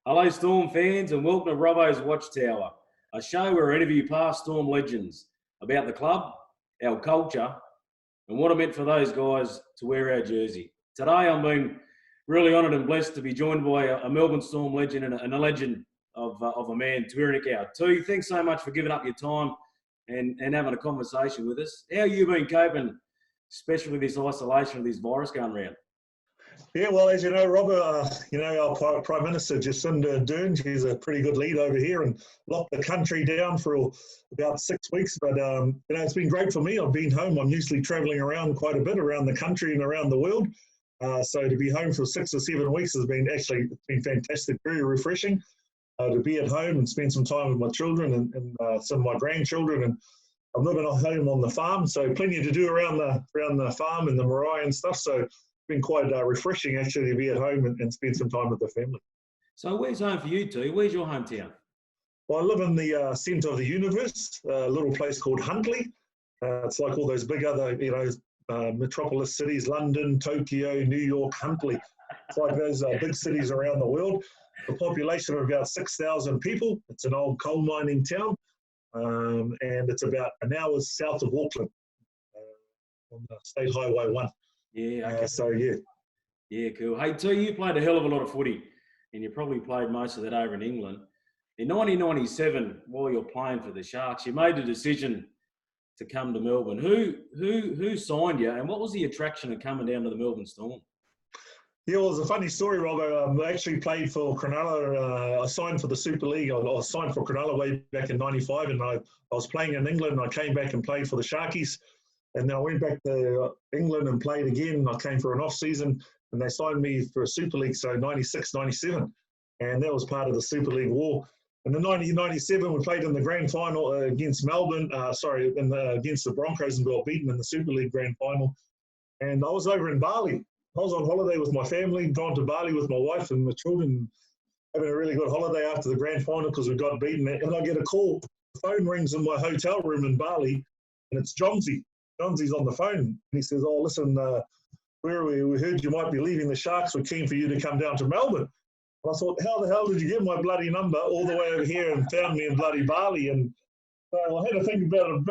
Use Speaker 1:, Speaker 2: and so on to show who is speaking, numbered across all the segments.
Speaker 1: Hello, Storm fans, and welcome to Robbo's Watchtower, a show where I interview past Storm legends about the club, our culture, and what it meant for those guys to wear our jersey. Today, I'm being really honoured and blessed to be joined by a Melbourne Storm legend and a legend of a man, Tawera Nikau. T, thanks so much for giving up your time and having a conversation with us. How have you been coping, especially with this isolation of this virus going around?
Speaker 2: Yeah, well, as you know, Robbo, our Prime Minister, Jacinda Ardern, she's a pretty good lead over here and locked the country down for about 6 weeks. But, it's been great for me. I've been home. I'm usually travelling around quite a bit around the country and around the world. So to be home for 6 or 7 weeks has been fantastic, very refreshing to be at home and spend some time with my children and some of my grandchildren. And I'm living at home on the farm, so plenty to do around the farm and the marae and stuff. So been quite refreshing actually to be at home and spend some time with the family.
Speaker 1: So where's home for you two? Where's your hometown?
Speaker 2: Well, I live in the centre of the universe, a little place called Huntly. It's like all those big other, metropolis cities, London, Tokyo, New York, Huntly. It's like those big cities around the world. A population of about 6,000 people. It's an old coal mining town, and it's about an hour south of Auckland on the State Highway 1.
Speaker 1: Yeah,
Speaker 2: okay.
Speaker 1: Yeah, cool. Hey, T, you played a hell of a lot of footy, and you probably played most of that over in England. In 1997, while you're playing for the Sharks, you made the decision to come to Melbourne. Who signed you, and what was the attraction of coming down to the Melbourne Storm?
Speaker 2: Yeah, well, it's a funny story, Robbo. I actually played for Cronulla. I signed for the Super League. I signed for Cronulla way back in '95, and I was playing in England. I came back and played for the Sharkies. And then I went back to England and played again. I came for an off-season, and they signed me for a Super League, so 96, 97. And that was part of the Super League war. And in 1997, we played in the grand final against Melbourne, against the Broncos, and got beaten in the Super League grand final. And I was over in Bali. I was on holiday with my family, gone to Bali with my wife and my children, having a really good holiday after the grand final because we got beaten. And I get a call. The phone rings in my hotel room in Bali, and it's Johnsy's on the phone, and he says, "Oh, listen, where are we? We heard you might be leaving the Sharks. We're keen for you to come down to Melbourne." And I thought, how the hell did you get my bloody number all the way over here and found me in bloody Bali? And so I had to think about it,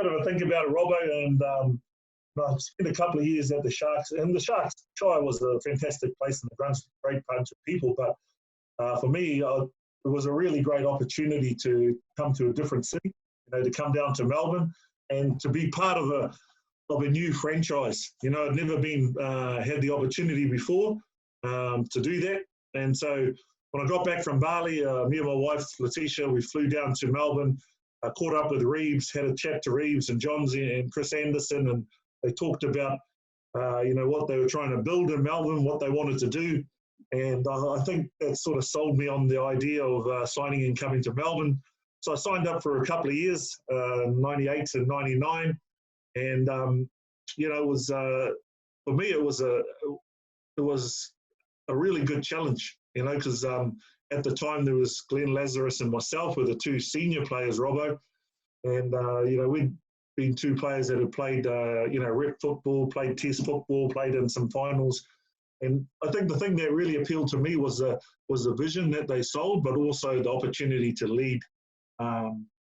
Speaker 2: Robbo, and I spent a couple of years at the Sharks. And the Sharks, Chai was a fantastic place and a great bunch of people. But for me, it was a really great opportunity to come to a different city, to come down to Melbourne and to be part of a new franchise. I'd never been had the opportunity before to do that. And so when I got back from Bali, me and my wife, Letitia, we flew down to Melbourne, caught up with Reeves, had a chat to Reeves and Johnsy and Chris Anderson, and they talked about, what they were trying to build in Melbourne, what they wanted to do. And I think that sort of sold me on the idea of signing and coming to Melbourne. So I signed up for a couple of years, 98 and 99. And it was for me. It was a really good challenge, because at the time there was Glenn Lazarus and myself were the two senior players, Robbo, and we'd been two players that had played rep football, played Test football, played in some finals. And I think the thing that really appealed to me was the vision that they sold, but also the opportunity to lead,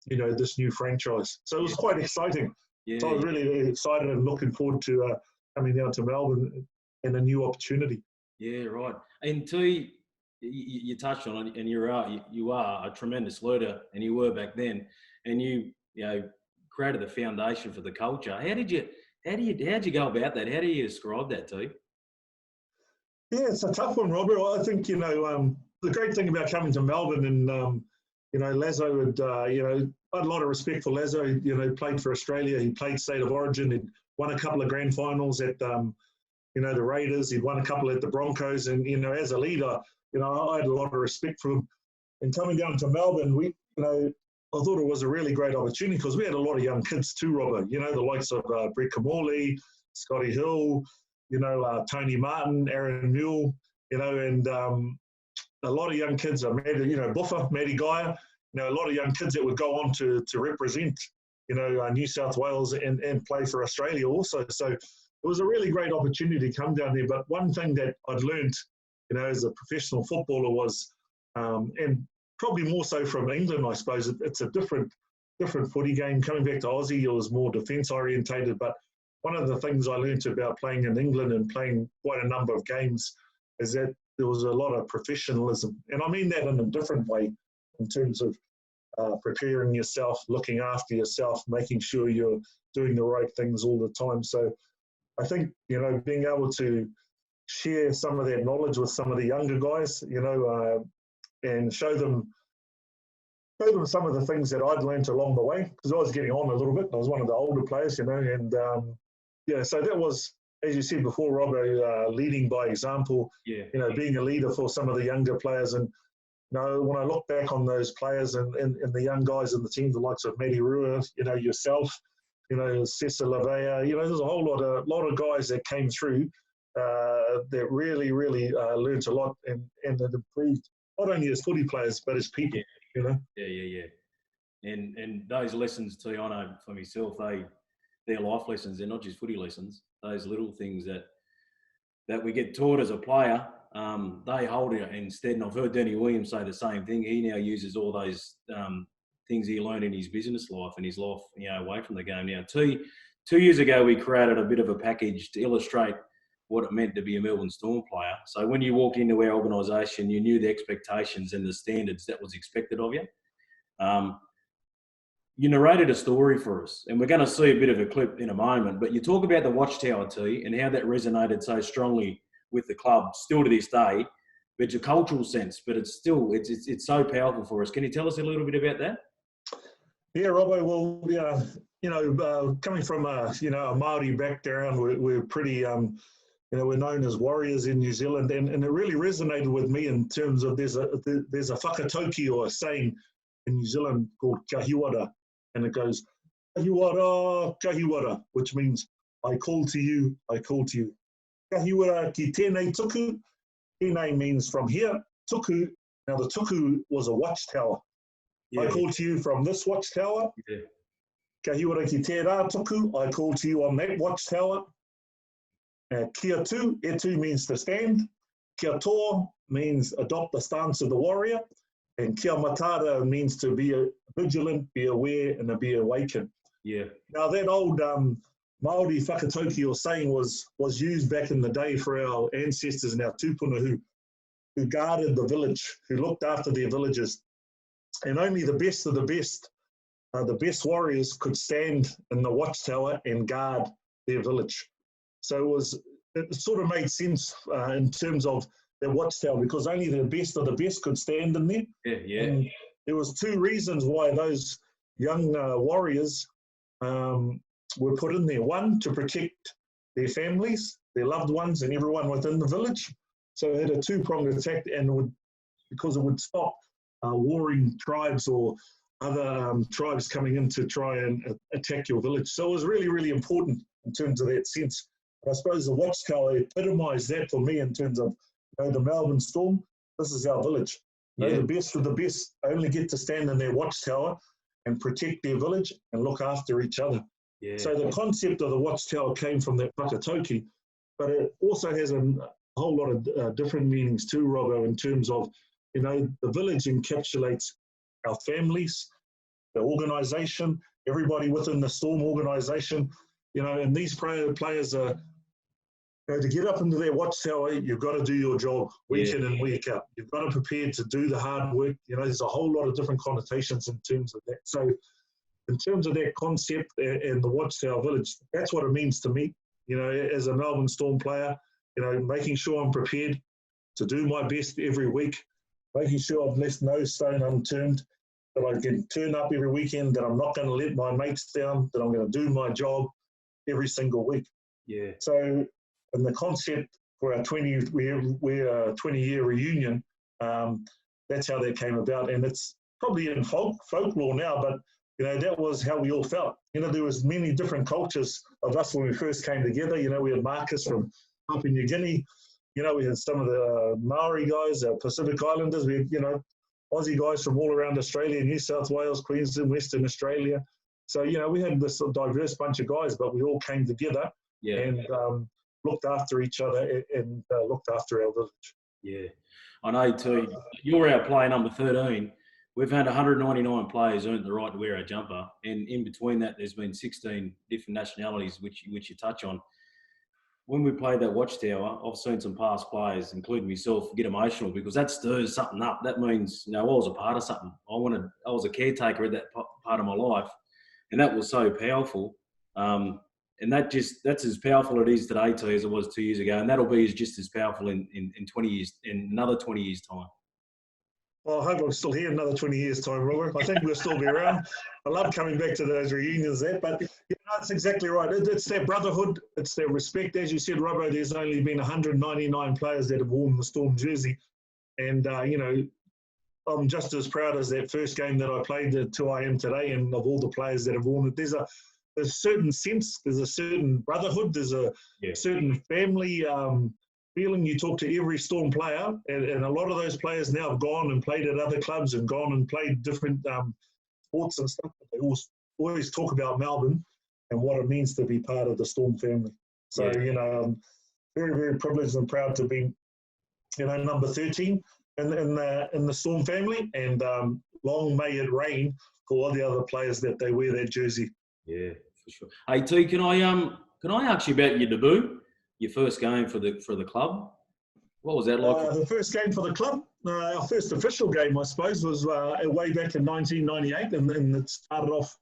Speaker 2: this new franchise. So it was quite exciting. Yeah. So I was really excited and looking forward to coming down to Melbourne and a new opportunity.
Speaker 1: Yeah, right. And T, you touched on it, and you are a tremendous leader, and you were back then, and you created the foundation for the culture. How'd you go about that? How do you describe that, T?
Speaker 2: Yeah, it's a tough one, Robert. I think the great thing about coming to Melbourne and Lazo had, I had a lot of respect for Lazo. He played for Australia. He played State of Origin. He'd won a couple of grand finals at, the Raiders. He'd won a couple at the Broncos. And, as a leader, I had a lot of respect for him. And coming down to Melbourne, I thought it was a really great opportunity because we had a lot of young kids too, Robert. The likes of Brett Kamali, Scotty Hill, Tony Martin, Aaron Mule, and a lot of young kids, Buffer, Matty Geyer, a lot of young kids that would go on to represent, New South Wales and play for Australia also. So it was a really great opportunity to come down there. But one thing that I'd learned, as a professional footballer was and probably more so from England, I suppose. It's a different footy game. Coming back to Aussie, it was more defence orientated. But one of the things I learned about playing in England and playing quite a number of games is that there was a lot of professionalism. And I mean that in a different way in terms of preparing yourself, looking after yourself, making sure you're doing the right things all the time. So I think, being able to share some of that knowledge with some of the younger guys, and show them some of the things that I'd learned along the way, because I was getting on a little bit. I was one of the older players, and so that was, as you said before, Robbo, leading by example, being a leader for some of the younger players. And when I look back on those players and the young guys in the team, the likes of Matty Rua, yourself, Cesar Lavea, there's a whole lot of guys that came through that really, really learned a lot and that improved not only as footy players but as people.
Speaker 1: Yeah. And those lessons too, I know for myself, they're life lessons. They're not just footy lessons. Those little things that we get taught as a player, they hold it instead. And I've heard Danny Williams say the same thing. He now uses all those things he learned in his business life and his life, away from the game. Now, 2 years ago, we created a bit of a package to illustrate what it meant to be a Melbourne Storm player. So when you walked into our organisation, you knew the expectations and the standards that was expected of you. You narrated a story for us, and we're going to see a bit of a clip in a moment, but you talk about the Watchtower T and how that resonated so strongly with the club still to this day. It's a cultural sense, but it's still, it's so powerful for us. Can you tell us a little bit about that?
Speaker 2: Yeah, Robbo, well, coming from a Māori background, we're pretty, we're known as warriors in New Zealand, and it really resonated with me in terms of there's a whakatauki or a saying in New Zealand called kahiwara, and it goes, kahiwara, kahiwara, which means I call to you, I call to you. Kahiwara ki tēnei tuku, tēnei means from here, tuku, now the tuku was a watchtower. I call to you from this watchtower. Yeah. Kahiwara ki tērā tuku, I call to you on that watchtower. Kia tu, e tu means to stand. Kia toa means adopt the stance of the warrior. And kia matara means to be vigilant, be aware, and be awakened. Yeah. Now that old Māori whakatauki or saying was used back in the day for our ancestors and our tūpuna who guarded the village, who looked after their villages. And only the best of the best warriors could stand in the watchtower and guard their village. So it sort of made sense in terms of their watchtower, because only the best of the best could stand in there. Yeah. And there was 2 reasons why those young warriors were put in there. One, to protect their families, their loved ones, and everyone within the village. So it had a 2-pronged attack, and because it would stop warring tribes or other tribes coming in to try and attack your village. So it was really, really important in terms of that sense. I suppose the Watchtower epitomised that for me in terms of the Melbourne Storm. This is our village. The best of the best only get to stand in their Watchtower and protect their village and look after each other. Yeah. So the concept of the Watchtower came from that whakatauki, but it also has a whole lot of different meanings too, Robbo, in terms of, the village encapsulates our families, the organisation, everybody within the Storm organisation, and these players are, to get up into their watchtower, you've got to do your job week in and week out. You've got to prepare to do the hard work. There's a whole lot of different connotations in terms of that. So in terms of that concept and the Watchtower village, that's what it means to me, as a Melbourne Storm player, making sure I'm prepared to do my best every week, making sure I've left no stone unturned, that I can turn up every weekend, that I'm not going to let my mates down, that I'm going to do my job every single week. Yeah. So, and the concept for our 20-year reunion, that's how that came about. And it's probably in folklore now, but, that was how we all felt. There was many different cultures of us when we first came together. We had Marcus from Papua New Guinea. We had some of the Maori guys, Pacific Islanders. We had, Aussie guys from all around Australia, New South Wales, Queensland, Western Australia. So, we had this diverse bunch of guys, but we all came together and looked after each other and looked after our village. Yeah.
Speaker 1: I know too. You're our player number 13. We've had 199 players earn the right to wear our jumper, and in between that, there's been 16 different nationalities, which you touch on. When we played that Watchtower, I've seen some past players, including myself, get emotional because that stirs something up. That means, I was a part of something. I was a caretaker of that part of my life, and that was so powerful. And that's as powerful it is today, too, as it was 2 years ago, and that'll be just as powerful in 20 years, in another 20 years' time.
Speaker 2: Well, I hope I'm still here another 20 years' time, Robert. I think we'll still be around. I love coming back to those reunions there, but that's exactly right. It's that brotherhood, it's that respect. As you said, Robbo, there's only been 199 players that have worn the Storm jersey. And, I'm just as proud as that first game that I played at 2 a.m. today, and of all the players that have worn it. There's a certain sense, there's a certain brotherhood, there's a certain family feeling. You talk to every Storm player, and a lot of those players now have gone and played at other clubs and gone and played different sports and stuff. But they always talk about Melbourne and what it means to be part of the Storm family. So, I'm very, very privileged and proud to be, number 13 in the Storm family, and long may it reign for all the other players that they wear that jersey.
Speaker 1: Yeah, for sure. Hey, T, can I ask you about your debut? Your first game for the club? What was that like?
Speaker 2: The first game for the club, our first official game, I suppose, was way back in 1998, and it started off,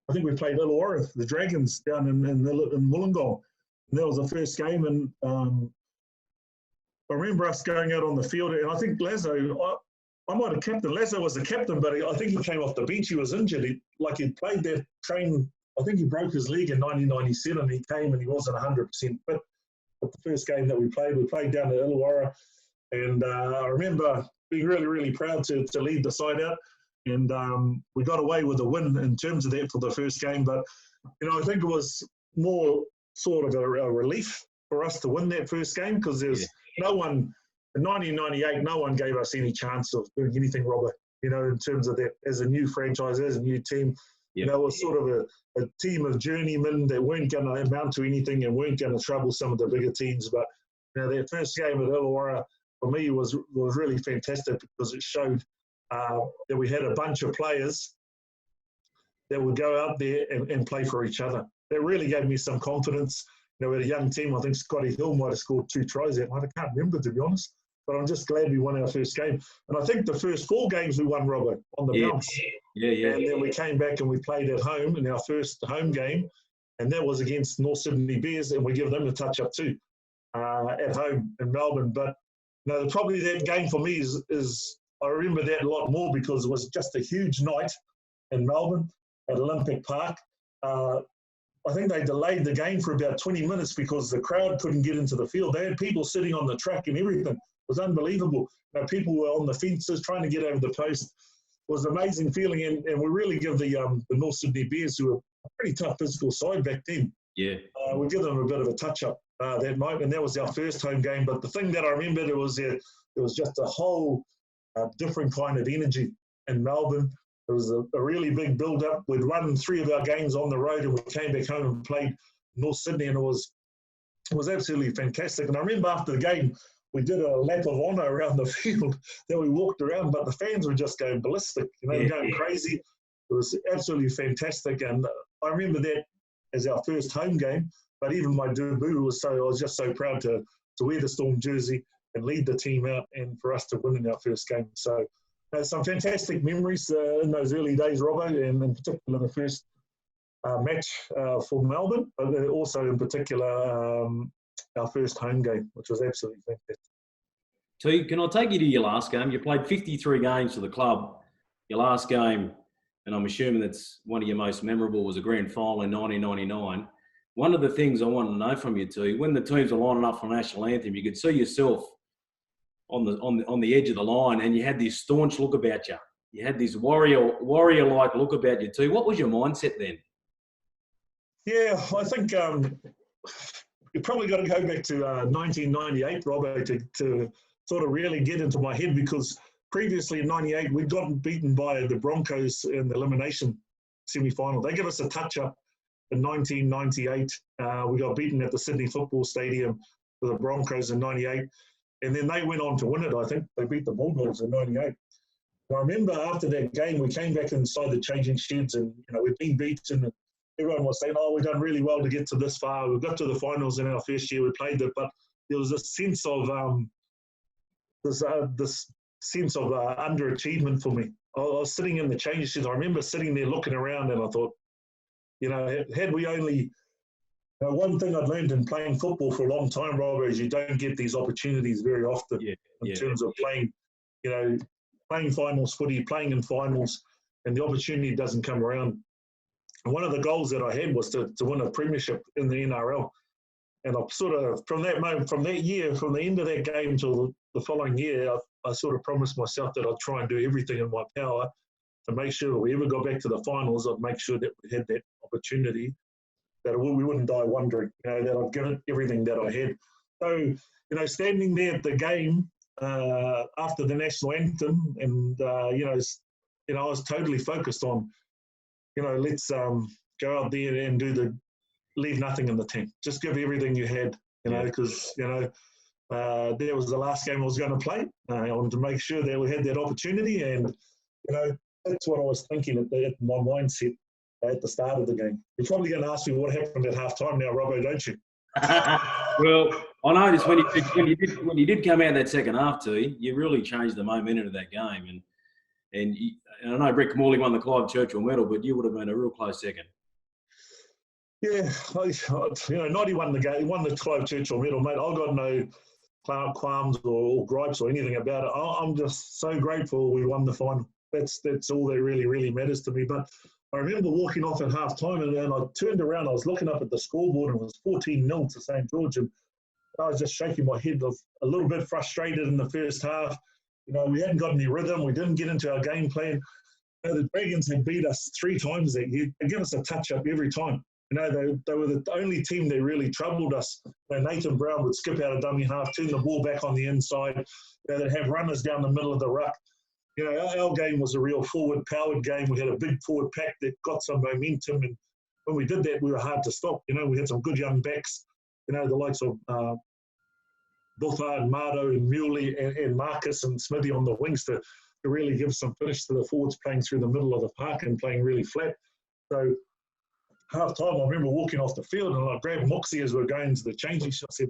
Speaker 2: I think we played Illawarra, the Dragons, down in Wollongong. And that was the first game, and I remember us going out on the field, and I think Lazo, I might have captain. Lazo was the captain, but I think he came off the bench. He was injured. He played that train. I think he broke his leg in 1997. He came and he wasn't 100% fit. But the first game that we played down at Illawarra, and I remember being really, really proud to lead the side out, and we got away with a win in terms of that for the first game. But I think it was more sort of a relief for us to win that first game, because there's no one in 1998. No one gave us any chance of doing anything, Robert. In terms of that, as a new franchise, as a new team. It was sort of a team of journeymen that weren't going to amount to anything and weren't going to trouble some of the bigger teams. But that first game at Illawarra, for me, was really fantastic, because it showed that we had a bunch of players that would go out there and play for each other. That really gave me some confidence. We had a young team. I think Scotty Hill might have scored 2 tries that night. I can't remember, to be honest. But I'm just glad we won our first game. And I think the first 4 games we won, Robert, on the bounce.
Speaker 1: Yeah.
Speaker 2: And then we came back and we played at home in our first home game, and that was against North Sydney Bears, and we give them a touch-up too at home in Melbourne. But probably that game for me is I remember that a lot more, because it was just a huge night in Melbourne at Olympic Park. I think they delayed the game for about 20 minutes because the crowd couldn't get into the field. They had people sitting on the track and everything. It was unbelievable. People were on the fences trying to get over the post. It was an amazing feeling, and we really give the North Sydney Bears, who were a pretty tough physical side back then, we give them a bit of a touch-up that night, and that was our first home game. But the thing that I remembered, it was just a whole different kind of energy in Melbourne. It was a really big build-up. We'd run 3 of our games on the road, and we came back home and played North Sydney, and it was absolutely fantastic. And I remember after the game, we did a lap of honour around the field that we walked around, but the fans were just going ballistic, going crazy. It was absolutely fantastic. And I remember that as our first home game, but even my debut I was just so proud to wear the Storm jersey and lead the team out, and for us to win in our first game. So some fantastic memories in those early days, Robbo, and in particular the first match for Melbourne, but also in particular our first home game, which was absolutely fantastic.
Speaker 1: T, can I take you to your last game? You played 53 games for the club. Your last game, and I'm assuming that's one of your most memorable, was a grand final in 1999. One of the things I want to know from you, T, when the teams are lining up for national anthem, you could see yourself on the edge of the line, and you had this staunch look about you. You had this warrior-like look about you, T. What was your mindset then?
Speaker 2: Yeah, I think you probably got to go back to 1998, Robbo, to sort of really get into my head, because previously in 98, we'd gotten beaten by the Broncos in the elimination semi-final. They gave us a touch-up in 1998. We got beaten at the Sydney Football Stadium for the Broncos in 98. And then they went on to win it, I think. They beat the Bulldogs in 98. And I remember after that game, we came back inside the changing sheds and, we'd been beaten. And everyone was saying, we've done really well to get to this far. We got to the finals in our first year. We played it. But there was a sense of this sense of underachievement for me. I was sitting in the changing sheds. I remember sitting there looking around and I thought, had we only... one thing I've learned in playing football for a long time, Robbo, is you don't get these opportunities very often in terms of playing, playing finals footy, playing in finals, and the opportunity doesn't come around. And one of the goals that I had was to win a premiership in the NRL. And I sort of, from that year, from the end of that game till the following year, I sort of promised myself that I'd try and do everything in my power to make sure if we ever got back to the finals, I'd make sure that we had that opportunity, that we wouldn't die wondering, that I'd given everything that I had. So, standing there at the game after the national anthem, and I was totally focused on, let's go out there and leave nothing in the tank. Just give everything you had, because that was the last game I was going to play. I wanted to make sure that we had that opportunity, and that's what I was thinking at my mindset at the start of the game. You're probably going to ask me what happened at halftime now, Robbo, don't you?
Speaker 1: Well, I noticed when you did come out that second half, you really changed the momentum of that game. And I know Brett Morley won the Clive Churchill medal, but you would have been a real close second.
Speaker 2: Yeah, 90 won the game, won the Clive Churchill medal, mate. I've got no qualms or gripes or anything about it. I'm just so grateful we won the final. That's all that really, really matters to me. But I remember walking off at half-time and I turned around, I was looking up at the scoreboard and it was 14-0 to St. George, and I was just shaking my head. I was a little bit frustrated in the first half. We hadn't got any rhythm. We didn't get into our game plan. The Dragons had beat us 3 times that year. They gave us a touch-up every time. They were the only team that really troubled us. Nathan Brown would skip out a dummy half, turn the ball back on the inside. They'd have runners down the middle of the ruck. Our game was a real forward-powered game. We had a big forward pack that got some momentum, and when we did that, we were hard to stop. We had some good young backs, the likes of Buffard, Mardo, and Muley, and Marcus and Smithy on the wings to really give some finish to the forwards playing through the middle of the park and playing really flat. So half-time, I remember walking off the field, and I grabbed Moxie as we were going to the changing shot. I said,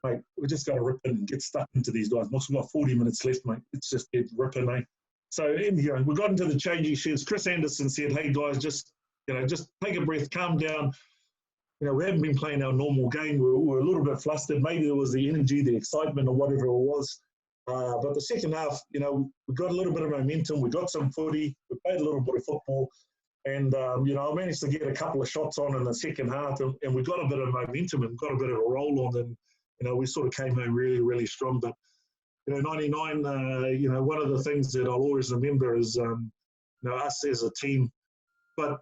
Speaker 2: mate, we just got to rip in and get stuck into these guys. We've got 40 minutes left, mate. It's just get ripping, mate. So we got into the changing sheds. Chris Anderson said, hey, guys, just take a breath, calm down. We haven't been playing our normal game. We were a little bit flustered. Maybe it was the energy, the excitement, or whatever it was. But the second half, we got a little bit of momentum. We got some footy. We played a little bit of football. And, I managed to get a couple of shots on in the second half. And we got a bit of momentum and got a bit of a roll on. And, we sort of came home really, really strong. But, 99, one of the things that I'll always remember is, us as a team. But,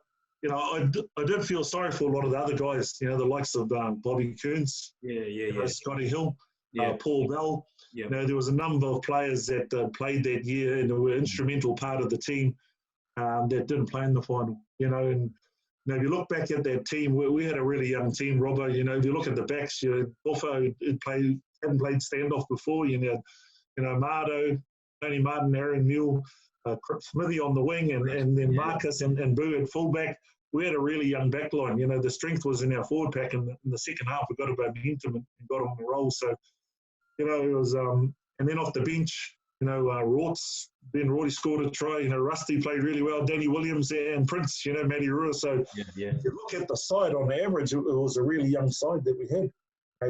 Speaker 2: I did feel sorry for a lot of the other guys, the likes of Bobby Kearns, Scotty Hill, Paul Bell. Yeah. There was a number of players that played that year and were an instrumental part of the team that didn't play in the final, and if you look back at that team, we had a really young team, Robbo. If you look at the backs, Buffo hadn't played standoff before. Mardo, Tony Martin, Aaron Mule, Smithy on the wing, and then Marcus and Boo at fullback. We had a really young back line. The strength was in our forward pack, and in the second half we got a momentum and got on the roll. So, it was, and then off the bench, Rorts, Ben Rorty scored a try. Rusty played really well. Danny Williams and Prince, Matty Rua. So if you look at the side on average, it was a really young side that we had,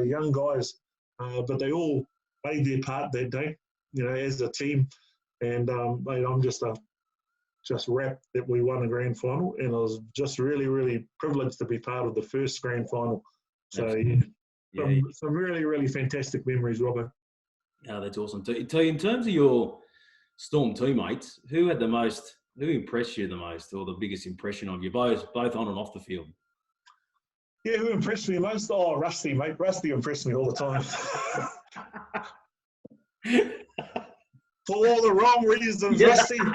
Speaker 2: young guys, but they all played their part that day, as a team. And mate, I'm just wrapped that we won the grand final, and I was just really, really privileged to be part of the first grand final. So some really, really fantastic memories, Robbo.
Speaker 1: Yeah, that's awesome. In terms of your Storm teammates, who impressed you the most, or the biggest impression of you, both on and off the field?
Speaker 2: Yeah, who impressed me most? Oh, Rusty, mate. Rusty impressed me all the time. For all the wrong reasons, Rusty. You've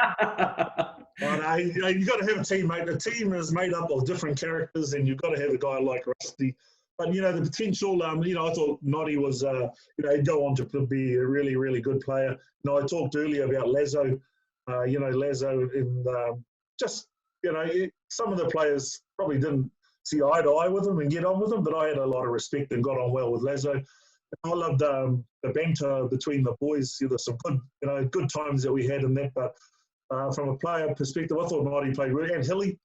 Speaker 2: got to have a team, mate. A team is made up of different characters, and you've got to have a guy like Rusty. But, the potential, I thought Noddy was, he'd go on to be a really, really good player. I talked earlier about Lazo, Lazo in just, some of the players probably didn't see eye to eye with him and get on with him, but I had a lot of respect and got on well with Lazo. I loved the banter between the boys. There's some good times that we had in that, but from a player perspective, I thought Noddy played really, and Hilly,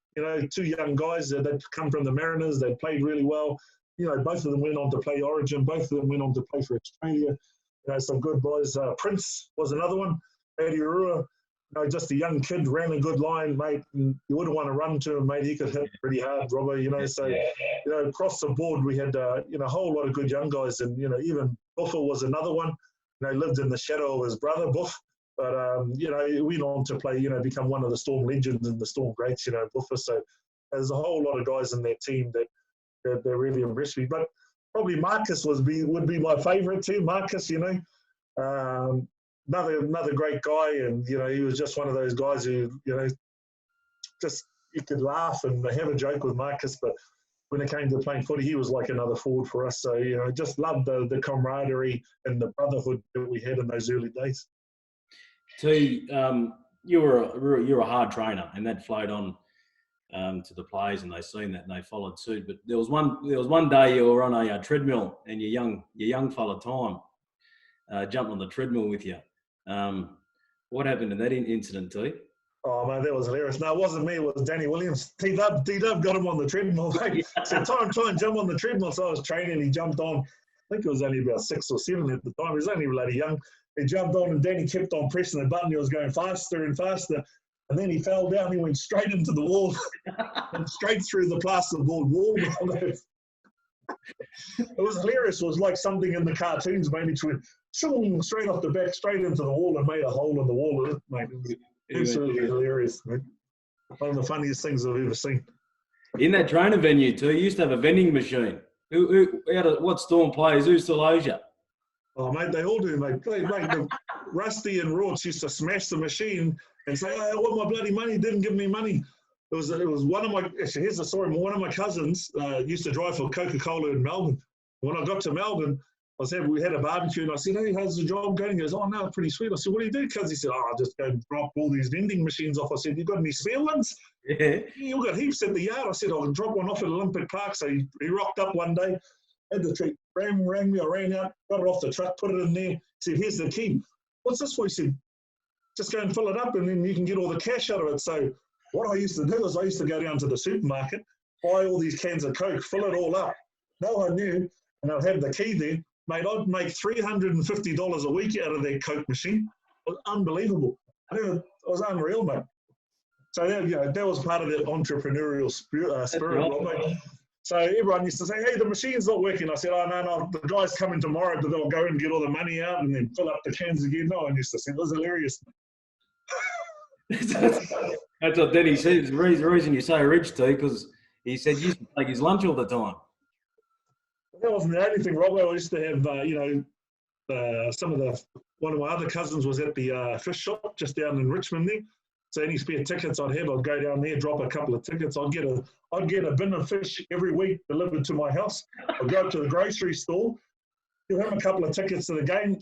Speaker 2: two young guys that come from the Mariners, they played really well. Both of them went on to play Origin. Both of them went on to play for Australia. Some good boys. Prince was another one. Adi Urua, just a young kid, ran a good line, mate. And you wouldn't want to run to him, mate. He could hit pretty hard, Robbo. So, across the board, we had, a whole lot of good young guys. And, even Buffer was another one. Lived in the shadow of his brother, Buff. But, he went on to play, become one of the Storm legends and the Storm greats, Buffer. So there's a whole lot of guys in that team that really impressed me. But probably Marcus would be my favourite too. Marcus, another great guy, and he was just one of those guys who just you could laugh and have a joke with Marcus. But when it came to playing footy, he was like another forward for us. So just loved the camaraderie and the brotherhood that we had in those early days.
Speaker 1: T, you were a hard trainer, and that flowed on to the players, and they seen that and they followed suit. But there was one day you were on a treadmill, and your young fella Tom jumped on the treadmill with you. What happened in that incident, T?
Speaker 2: Oh man, that was hilarious. No, it wasn't me. It was Danny Williams. D-Dub got him on the treadmill. So Tom try and jump on the treadmill. So I was training. He jumped on. I think it was only about 6 or 7 at the time. He was only bloody young. He jumped on, and Danny kept on pressing the button. He was going faster and faster. And then he fell down. He went straight into the wall and straight through the plasterboard wall. It was hilarious. It was like something in the cartoons, mate. It went straight off the back, straight into the wall, and made a hole in the wall, mate. It was absolutely hilarious, mate. One of the funniest things I've ever seen.
Speaker 1: In that training venue, too, you used to have a vending machine. What Storm players? Who still owes you?
Speaker 2: Oh, mate, they all do, mate. Rusty and Rorts used to smash the machine and say, "Oh, I want my bloody money." Didn't give me money. It was one of my. Actually, here's the story. One of my cousins used to drive for Coca-Cola in Melbourne. When I got to Melbourne, we had a barbecue, and I said, "Hey, how's the job going?" He goes, "Oh, no, pretty sweet." I said, "What do you do?" Because he said, "Oh, I just go drop all these vending machines off." I said, "You got any spare ones?"
Speaker 1: Yeah.
Speaker 2: "You got heaps in the yard." I said, "I'll drop one off at Olympic Park." So he rocked up one day, had the truck, rang me, I ran out, got it off the truck, put it in there. He said, "Here's the key." "What's this for?" He said, "Just go and fill it up, and then you can get all the cash out of it." So what I used to do is I used to go down to the supermarket, buy all these cans of Coke, fill it all up. No one knew, and I'd have the key there. Mate, I'd make $350 a week out of that Coke machine. It was unbelievable. It was unreal, mate. So that was part of that entrepreneurial spirit, mate. So everyone used to say, "Hey, the machine's not working." I said, "Oh, no, the guy's coming tomorrow, but they'll go and get all the money out and then fill up the cans again." No one used to say, it was hilarious.
Speaker 1: That's what Denny said. The reason you say rich, T, because he said he used to take his lunch all the time.
Speaker 2: That wasn't the only thing, Robbo. I used to have, one of my other cousins was at the fish shop just down in Richmond there. So any spare tickets I'd have, I'd go down there, drop a couple of tickets. I'd get a bin of fish every week delivered to my house. I'd go up to the grocery store, give him a couple of tickets to the game.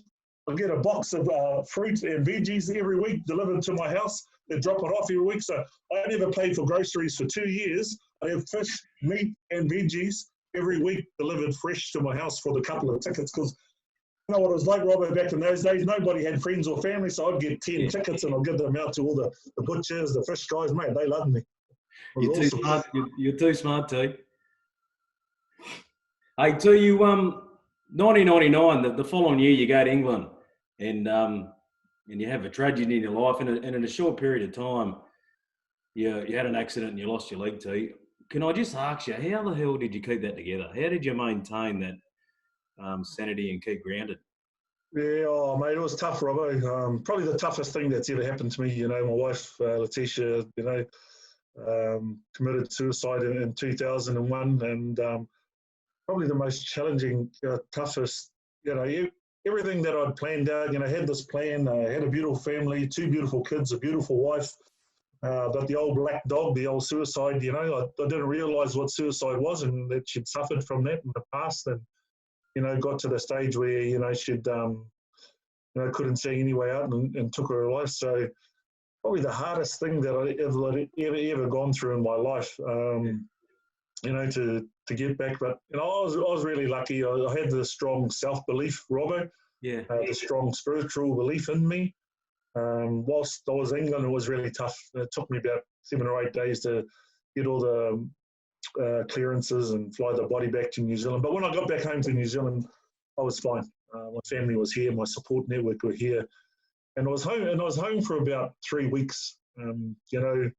Speaker 2: I'd get a box of fruit and veggies every week delivered to my house. They'd drop it off every week. So I never paid for groceries for 2 years. I have fish, meat, and veggies every week delivered fresh to my house for the couple of tickets, because you know what it was like, Robbo, back in those days? Nobody had friends or family, so I'd get 10 tickets and I'd give them out to all the butchers, the fish guys. Mate, they loved me.
Speaker 1: You're awesome. Too smart. You're too smart, T. Hey, T, you 1999, the following year, you go to England and you have a tragedy in your life, and in a short period of time, you had an accident and you lost your leg, T. Can I just ask you, how the hell did you keep that together? How did you maintain that sanity and keep grounded?
Speaker 2: Yeah, mate, it was tough, Robbo. Probably the toughest thing that's ever happened to me. My wife, Letitia, committed suicide in 2001, and probably the most challenging, toughest, everything that I'd planned out, had this plan, I had a beautiful family, 2 beautiful kids, a beautiful wife, But the old black dog, the old suicide, you know, I didn't realise what suicide was and that she'd suffered from that in the past, and, you know, got to the stage where, you know, she'd, you know, couldn't see any way out and took her life. So probably the hardest thing that I ever gone through in my life, you know, to get back. But, you know, I was really lucky. I had the strong self-belief, Robbo, the strong spiritual belief in me. Whilst I was in England, it was really tough. It took me about 7 or 8 days to get all the clearances and fly the body back to New Zealand. But when I got back home to New Zealand, I was fine. My family was here, my support network were here, and I was home for about 3 weeks. You know,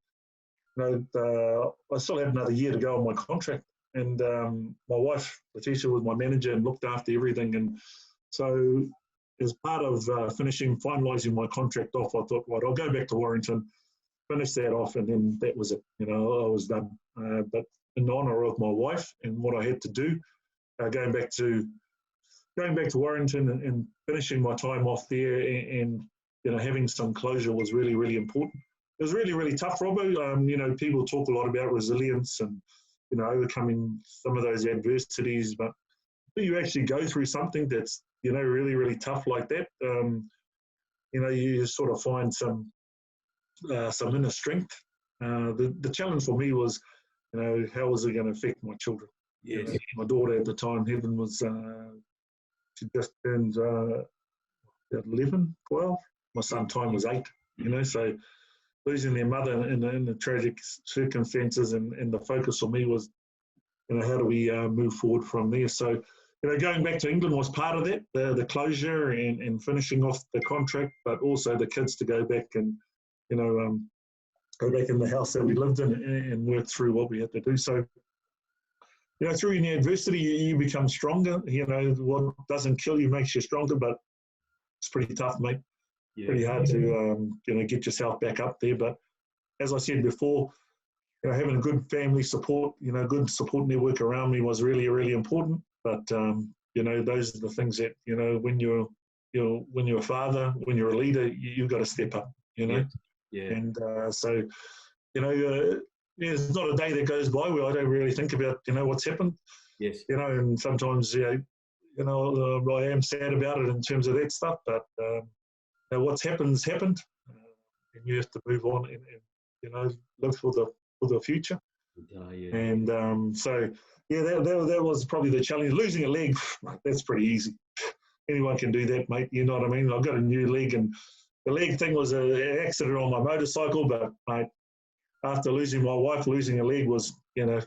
Speaker 2: I still had another year to go on my contract, and my wife Letitia was my manager and looked after everything. And so, as part of finalising my contract off, I thought, right, I'll go back to Warrington, finish that off, and then that was it. You know, I was done. But in honour of my wife and what I had to do, going back to Warrington and finishing my time off there, and you know, having some closure was really, really important. It was really, really tough, Robbo. You know, people talk a lot about resilience and, you know, overcoming some of those adversities, but when you actually go through something that's, you know, really, really tough like that, you know, you sort of find some inner strength. The challenge for me was, you know, how was it going to affect my children?
Speaker 1: Yes.
Speaker 2: You know, my daughter at the time, Heaven, was, she just turned 11, 12. My son, Time, was 8, you know, so losing their mother in the tragic circumstances, and the focus for me was, you know, how do we move forward from there? So, you know, going back to England was part of that, the closure and finishing off the contract, but also the kids to go back and, you know, go back in the house that we lived in and work through what we had to do. So, you know, through any adversity, you become stronger. You know, what doesn't kill you makes you stronger, but it's pretty tough, mate. Yeah. Pretty hard to, you know, get yourself back up there. But as I said before, you know, having a good family support, you know, good support network around me was really, really important. But, you know, those are the things that, you know, when you're a father, when you're a leader, you've got to step up, you know. Yeah. And so, you know, there's not a day that goes by where I don't really think about, you know, what's happened. Yes. You know, and sometimes, I am sad about it in terms of that stuff. But, you know, what's happened's happened. And you have to move on and you know, look for the future. Yeah. And so, yeah, that was probably the challenge. Losing a leg, that's pretty easy. Anyone can do that, mate. You know what I mean? I've got a new leg, and the leg thing was an accident on my motorcycle, but, mate, after losing my wife, losing a leg was, you know,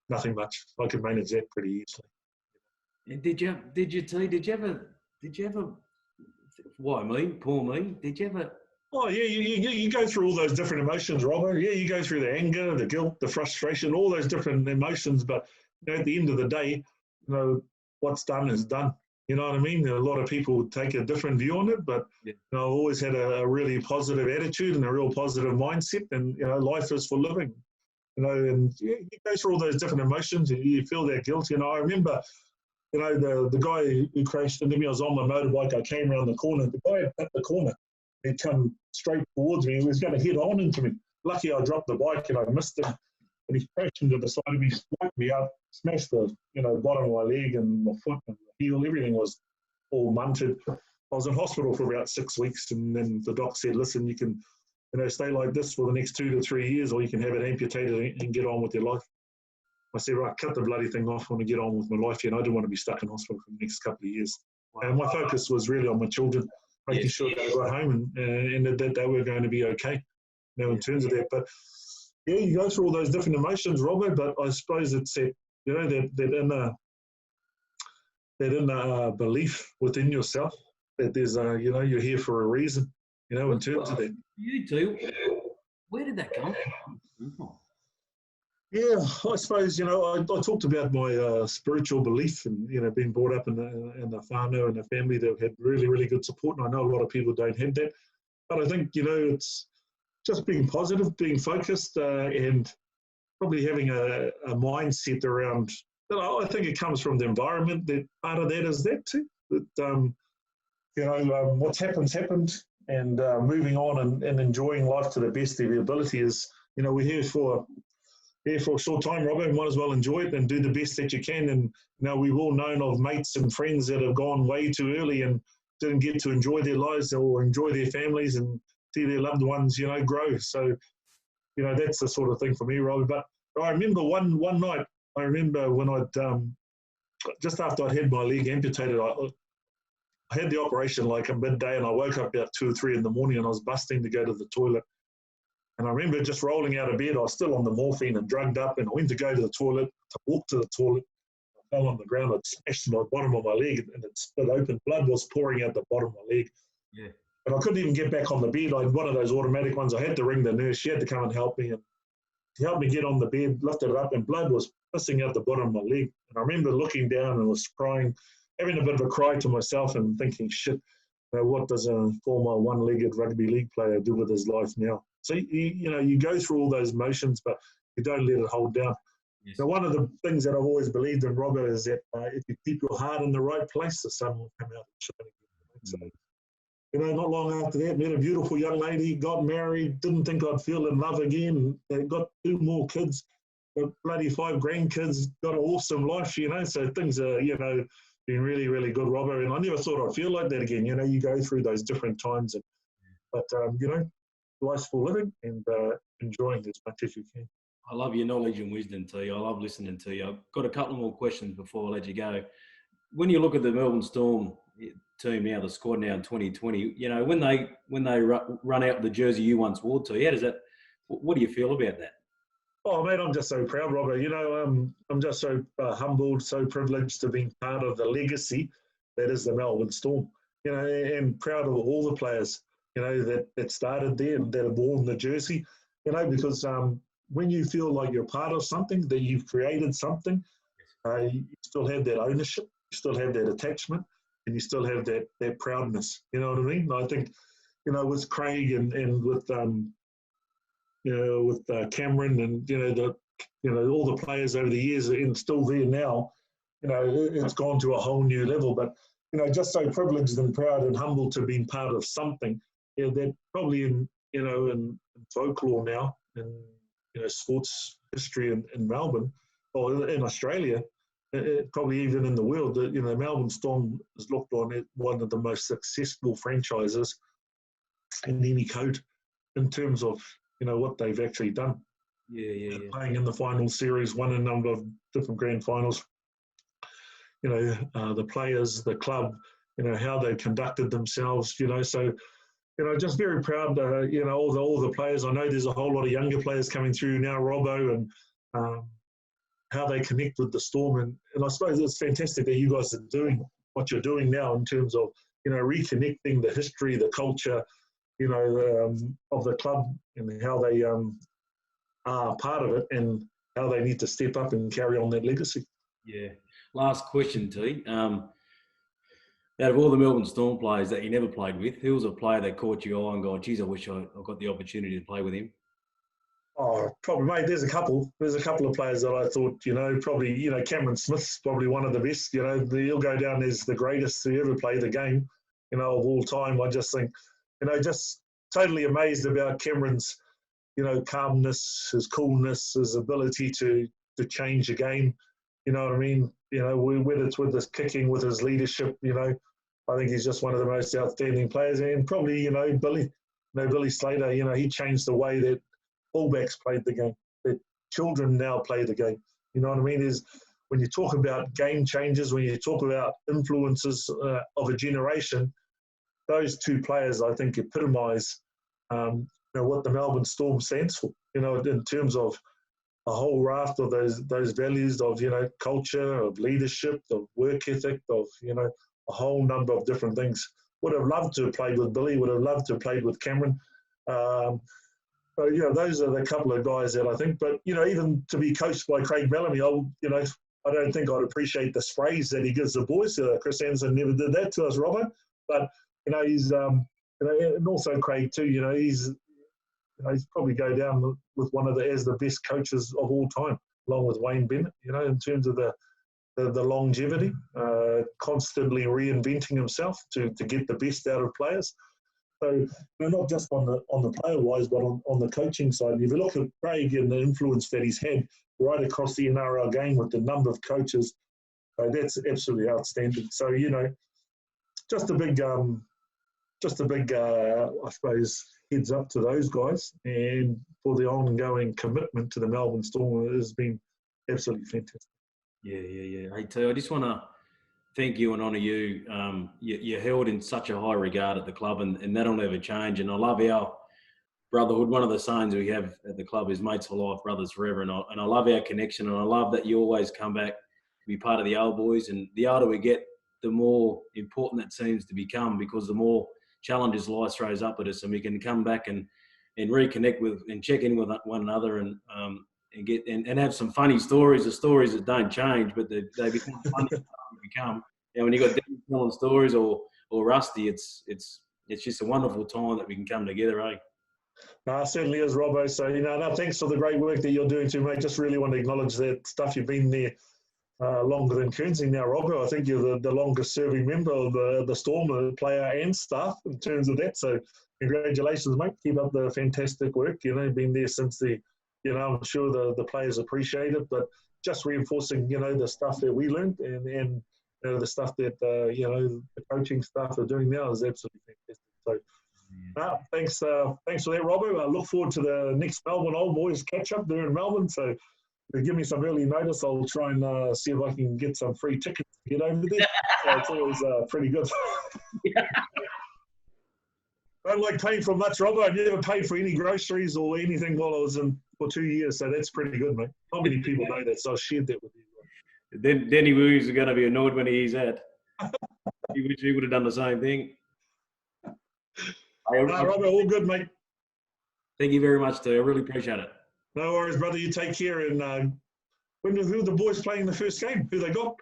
Speaker 2: nothing much. I could manage that pretty easily.
Speaker 1: And did you ever, what I mean, poor me, did you ever?
Speaker 2: Oh, yeah, you go through all those different emotions, Robbo. Yeah, you go through the anger, the guilt, the frustration, all those different emotions. But, you know, at the end of the day, you know, what's done is done. You know what I mean? A lot of people take a different view on it, but, you know, I've always had a really positive attitude and a real positive mindset, and, you know, life is for living. You know, and you go through all those different emotions and you feel that guilt. You know, I remember, you know, the guy who crashed into me, I was on my motorbike, I came around the corner, the guy had hit the corner. He'd come straight towards me. He was going to head on into me. Lucky I dropped the bike and I missed him. And he crashed into the side of me, spiked me up, smashed the, you know, bottom of my leg and my foot and the heel. Everything was all munted. I was in hospital for about 6 weeks, and then the doc said, listen, you can, you know, stay like this for the next 2 to 3 years, or you can have it amputated and get on with your life. I said, right, cut the bloody thing off. I want to get on with my life. You know, I didn't want to be stuck in hospital for the next couple of years. And my focus was really on my children, making sure they got home and that they were going to be okay, you know, in terms of that. But, yeah, you go through all those different emotions, Robbo, but I suppose it's that, you know, that inner belief within yourself that there's you know, you're here for a reason, you know, in terms of that.
Speaker 1: You do. Where did that come from?
Speaker 2: Yeah, I suppose, you know, I talked about my spiritual belief and, you know, being brought up in the whānau and a family that had really, really good support. And I know a lot of people don't have that. But I think, you know, it's just being positive, being focused, and probably having a mindset around, you know, I think it comes from the environment. That part of that is that too. That, you know, what's happened's happened. and moving on and enjoying life to the best of your ability is, we're here for a short time, Robbo. Might as well enjoy it and do the best that you can. And we've all known of mates and friends that have gone way too early and didn't get to enjoy their lives or enjoy their families and see their loved ones, grow. So, that's the sort of thing for me, Robbo. But I remember one night, when I'd just after I'd had my leg amputated, I had the operation like at midday, and I woke up about 2 or 3 in the morning, and I was busting to go to the toilet. And I remember just rolling out of bed. I was still on the morphine and drugged up, and I went to go to the toilet, to walk to the toilet. I fell on the ground. I'd smashed the bottom of my leg, and it split open. Blood was pouring out the bottom of my leg.
Speaker 1: Yeah.
Speaker 2: And I couldn't even get back on the bed. I had one of those automatic ones. I had to ring the nurse. She had to come and help me. And she helped me get on the bed, lifted it up, and blood was pissing out the bottom of my leg. And I remember looking down and was crying, having a bit of a cry to myself and thinking, shit, what does a former one-legged rugby league player do with his life now? So, you go through all those motions, but you don't let it hold down.
Speaker 1: Yes.
Speaker 2: So one of the things that I've always believed in, Robbo, is that if you keep your heart in the right place, the sun will come out and shine again. So, not long after that, met a beautiful young lady, got married, didn't think I'd feel in love again. They got 2 more kids, got bloody 5 grandkids, got an awesome life, So things are, been really, really good, Robbo. And I never thought I'd feel like that again. You go through those different times. But life's for living and enjoying as much as you can.
Speaker 1: I love your knowledge and wisdom, T. I love listening to you. I've got a couple more questions before I let you go. When you look at the Melbourne Storm team now, the squad now in 2020, when they run out the jersey you once wore, T, how does that? What do you feel about that?
Speaker 2: Oh, mate, I'm just so proud, Robbo. I'm just so humbled, so privileged to be part of the legacy that is the Melbourne Storm. And proud of all the players, that started there and that have worn the jersey, because when you feel like you're part of something, that you've created something, you still have that ownership, you still have that attachment, and you still have that proudness. You know what I mean? I think, with Craig and with Cameron and all the players over the years and still there now, it's gone to a whole new level. But just so privileged and proud and humbled to be part of something that probably in folklore now and sports history in Melbourne or in Australia, probably even in the world, that Melbourne Storm is looked on as one of the most successful franchises in any code in terms of what they've actually done.
Speaker 1: Yeah.
Speaker 2: Playing in the final series, won a number of different grand finals. The players, the club, how they conducted themselves. So just very proud. All the players. I know there's a whole lot of younger players coming through now, Robbo, and how they connect with the Storm. And I suppose it's fantastic that you guys are doing what you're doing now in terms of reconnecting the history, the culture, of the club and how they are part of it and how they need to step up and carry on that legacy.
Speaker 1: Yeah. Last question, T. Out of all the Melbourne Storm players that you never played with, who was a player that caught your eye and gone, geez, I wish I got the opportunity to play with him?
Speaker 2: Oh, probably, mate. There's a couple. There's a couple of players that I thought, probably, Cameron Smith's probably one of the best. He'll go down as the greatest to ever play the game, of all time. I just think, just totally amazed about Cameron's, calmness, his coolness, his ability to change the game. You know what I mean? Whether it's with his kicking, with his leadership, I think he's just one of the most outstanding players. And probably, Billy Slater, he changed the way that fullbacks played the game, that children now play the game. You know what I mean? Is when you talk about game changers, when you talk about influences of a generation, those 2 players, I think, epitomise what the Melbourne Storm stands for, in terms of a whole raft of those values of, culture, of leadership, of work ethic, of, a whole number of different things. Would have loved to have played with Billy, would have loved to have played with Cameron. So, those are the couple of guys that I think. But, even to be coached by Craig Bellamy, I don't think I'd appreciate the sprays that he gives the boys. Chris Anderson never did that to us, Robbo. But, he's, and also Craig too, he's probably go down with one of as the best coaches of all time, along with Wayne Bennett, in terms of the longevity, constantly reinventing himself to get the best out of players. So not just on the player wise, but on the coaching side. If you look at Craig and the influence that he's had right across the NRL game with the number of coaches, that's absolutely outstanding. So just a big, I suppose, heads up to those guys, and for the ongoing commitment to the Melbourne Storm has been absolutely fantastic.
Speaker 1: Yeah. Hey, T, I just want to thank you and honour you. You're held in such a high regard at the club, and that'll never change. And I love our brotherhood. One of the sayings we have at the club is mates for life, brothers forever. And I love our connection, and I love that you always come back to be part of the old boys. And the older we get, the more important that seems to become, because the more challenges life throws up at us, and we can come back and reconnect with and check in with one another, and get and have some funny stories, the stories that don't change, but they become funny. Become, and when you got Danny telling stories or Rusty, it's just a wonderful time that we can come together, eh?
Speaker 2: No, certainly is, Robbo. So no, thanks for the great work that you're doing too, mate. Just really want to acknowledge that stuff. You've been there longer than Kearnsey now, Robbo. I think you're the longest serving member of the Storm, player and staff, in terms of that. So congratulations, mate. Keep up the fantastic work. Been there since I'm sure the players appreciate it, but just reinforcing, the stuff that we learned and the stuff that, the coaching staff are doing now is absolutely fantastic. So, thanks for that, Robbo. I look forward to the next Melbourne Old Boys catch-up there in Melbourne. So, if you give me some early notice, I'll try and see if I can get some free tickets to get over there. It's always pretty good. I don't like paying for much, Robbo. I never paid for any groceries or anything while I was in for 2 years, so that's pretty good, mate. Not many people know that, so I shared that with you.
Speaker 1: Then Danny Williams is going to be annoyed when he hears that. He would have done the same thing.
Speaker 2: Robbo, all good, mate.
Speaker 1: Thank you very much, too. I really appreciate it.
Speaker 2: No worries, brother. You take care. And who are the boys playing the first game? Who they got?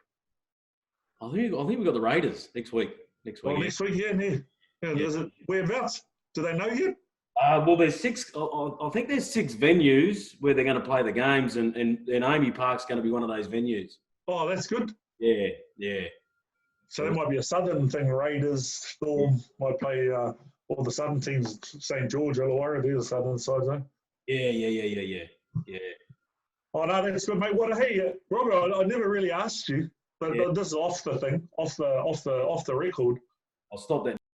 Speaker 1: I think we got the Raiders next week. Next week.
Speaker 2: Next week, yeah. Is it whereabouts? Do they know yet?
Speaker 1: Well, there's 6. I think there's 6 venues where they're going to play the games, and Amy Park's going to be one of those venues.
Speaker 2: Oh, that's good.
Speaker 1: Yeah.
Speaker 2: So that might be a southern thing. Raiders, Storm might play all the southern teams. St. George, Illawarra, they're the southern sides, eh?
Speaker 1: Yeah.
Speaker 2: Oh no, that's good, mate. Hey, Robert, I never really asked you, but this is off the record.
Speaker 1: I'll stop that.